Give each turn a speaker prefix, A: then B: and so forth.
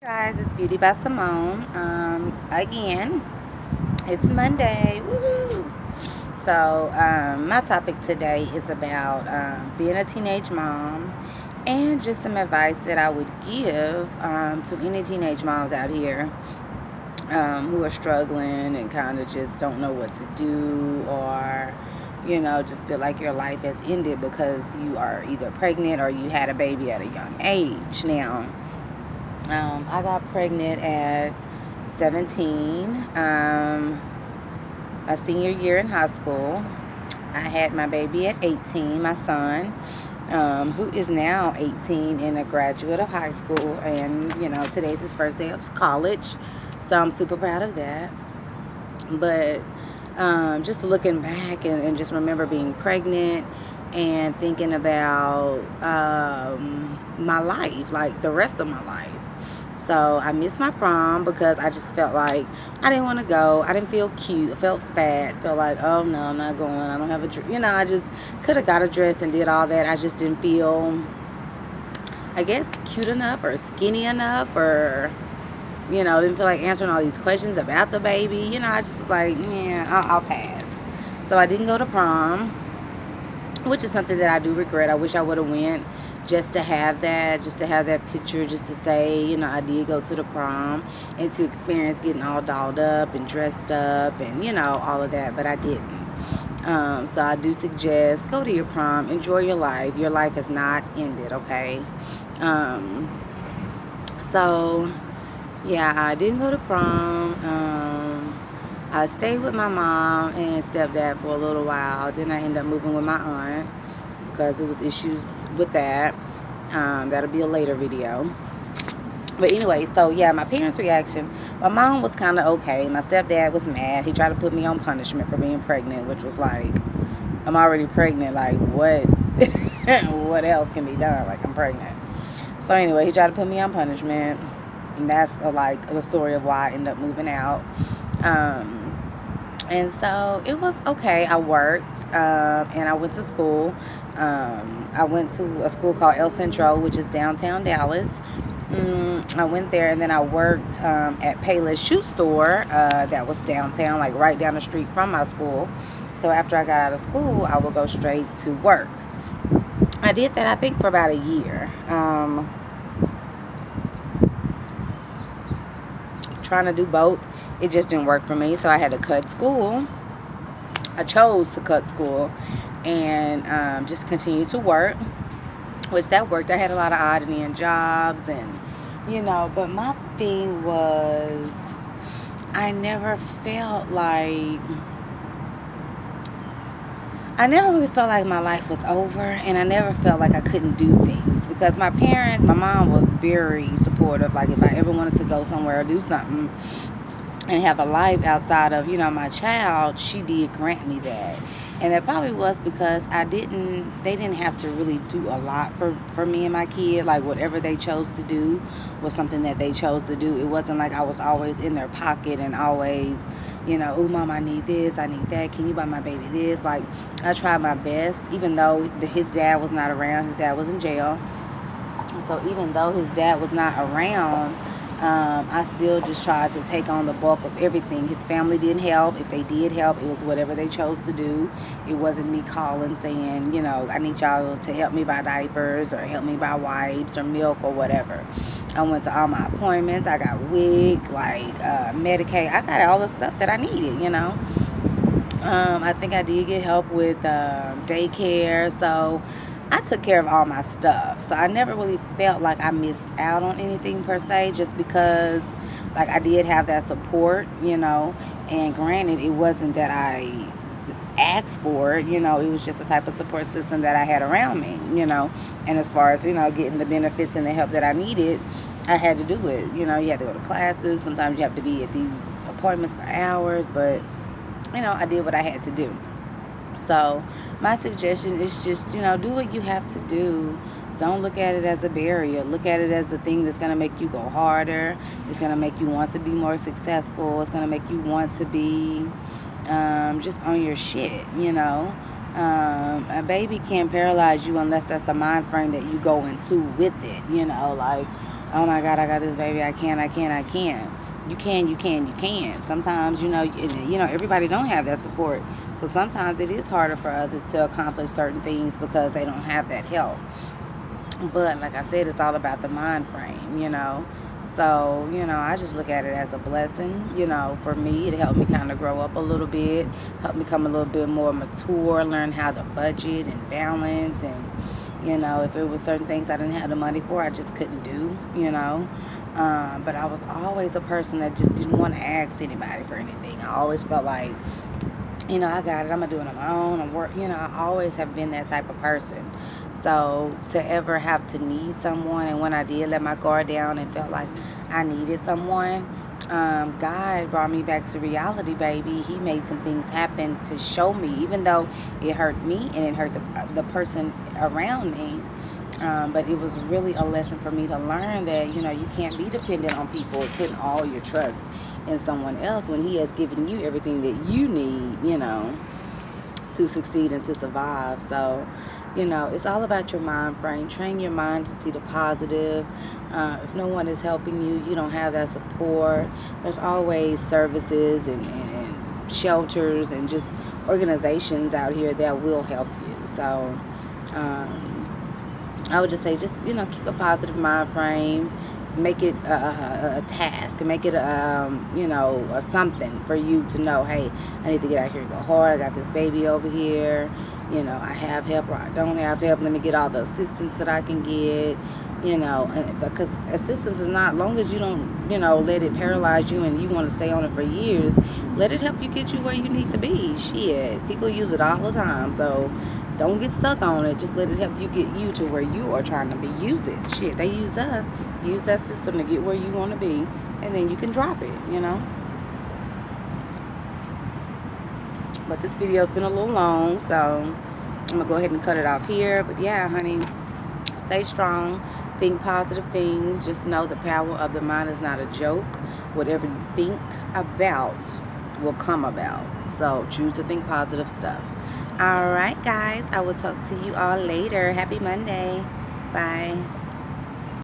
A: Guys, it's Beauty by Simone. Again, it's Monday. Woohoo! So, my topic today is about being a teenage mom and just some advice that I would give to any teenage moms out here who are struggling and kind of just don't know what to do, or just feel like your life has ended because you are either pregnant or you had a baby at a young age. Now, I got pregnant at 17, my senior year in high school. I had my baby at 18, my son, who is now 18 and a graduate of high school. And, today's his first day of college. So I'm super proud of that. But just looking back and just remember being pregnant and thinking about my life, like the rest of my life. So I missed my prom because I just felt like I didn't want to go. I didn't feel cute. I felt fat. Felt like, oh no, I'm not going. I don't have a dress. I just could have got a dress and did all that. I just didn't feel, I guess, cute enough or skinny enough, or didn't feel like answering all these questions about the baby. I just was like, yeah, I'll pass. So I didn't go to prom, which is something that I do regret. I wish I would have went just to have that picture, just to say, I did go to the prom and to experience getting all dolled up and dressed up and, all of that, but I didn't. So I do suggest go to your prom, enjoy your life. Your life has not ended, okay? So, yeah, I didn't go to prom. I stayed with my mom and stepdad for a little while. Then I ended up moving with my aunt because there was issues with that. That'll be a later video. But anyway, so yeah, my parents' reaction. My mom was kind of okay. My stepdad was mad. He tried to put me on punishment for being pregnant, which was like, I'm already pregnant. Like, what? What else can be done? Like, I'm pregnant. So anyway, he tried to put me on punishment. And that's the story of why I ended up moving out. And so it was okay. I worked and I went to school. I went to a school called El Centro, which is downtown Dallas. I went there, and then I worked at Payless Shoe Store that was downtown, like right down the street from my school. So after I got out of school, I would go straight to work. I did that, I think, for about a year. Trying to do both. It just didn't work for me, so I had to cut school. I chose to cut school and just continue to work, which that worked. I had a lot of odd and end jobs, and but my thing was, I never really felt like my life was over, and I never felt like I couldn't do things, because my mom was very supportive. Like, if I ever wanted to go somewhere or do something and have a life outside of, my child, she did grant me that. And that probably was because they didn't have to really do a lot for me and my kid. Like, whatever they chose to do was something that they chose to do. It wasn't like I was always in their pocket and always, oh, mom, I need this, I need that, can you buy my baby this? Like, I tried my best, even though his dad was not around. His dad was in jail. So even though his dad was not around, I still just tried to take on the bulk of everything. His family didn't help. If they did help, it was whatever they chose to do. It wasn't me calling saying, I need y'all to help me buy diapers or help me buy wipes or milk or whatever. I went to all my appointments. I got WIC, Medicaid. I got all the stuff that I needed, I think I did get help with daycare. So I took care of all my stuff. So I never really felt like I missed out on anything per se, just because I did have that support, and granted, it wasn't that I asked for it, it was just a type of support system that I had around me, and as far as, getting the benefits and the help that I needed, I had to do it. You had to go to classes. Sometimes you have to be at these appointments for hours, but, I did what I had to do. So my suggestion is just, do what you have to do. Don't look at it as a barrier. Look at it as the thing that's going to make you go harder. It's going to make you want to be more successful. It's going to make you want to be just on your shit, A baby can't paralyze you unless that's the mind frame that you go into with it, oh my God, I got this baby, I can't. You can. Sometimes, everybody don't have that support. So sometimes it is harder for others to accomplish certain things because they don't have that help. But like I said, it's all about the mind frame. So, I just look at it as a blessing. For me, it helped me kind of grow up a little bit, helped me become a little bit more mature, learn how to budget and balance. And, if it was certain things I didn't have the money for, I just couldn't do. But I was always a person that just didn't want to ask anybody for anything. I always felt like, I got it. I'm going to do it on my own. I always have been that type of person. So to ever have to need someone, and when I did let my guard down and felt like I needed someone, God brought me back to reality, baby. He made some things happen to show me, even though it hurt me and it hurt the person around me. But it was really a lesson for me to learn that, you can't be dependent on people and putting all your trust in someone else when he has given you everything that you need, to succeed and to survive. So, it's all about your mind frame. Train your mind to see the positive. If no one is helping you, you don't have that support. There's always services and shelters and just organizations out here that will help you. So, I would just say, keep a positive mind frame. Make it a task, and make it a something for you to know, hey, I need to get out here and go hard. I got this baby over here. I have help or I don't have help. Let me get all the assistance that I can get. Because assistance is not, long as you don't, let it paralyze you and you want to stay on it for years, let it help you get you where you need to be. Shit, people use it all the time. So don't get stuck on it. Just let it help you get you to where you are trying to be. Use it. Shit, they use us. Use that system to get where you want to be, and then you can drop it, But this video's been a little long, so I'm going to go ahead and cut it off here. But yeah, honey, stay strong. Think positive things. Just know the power of the mind is not a joke. Whatever you think about will come about. So choose to think positive stuff. All right, guys. I will talk to you all later. Happy Monday. Bye.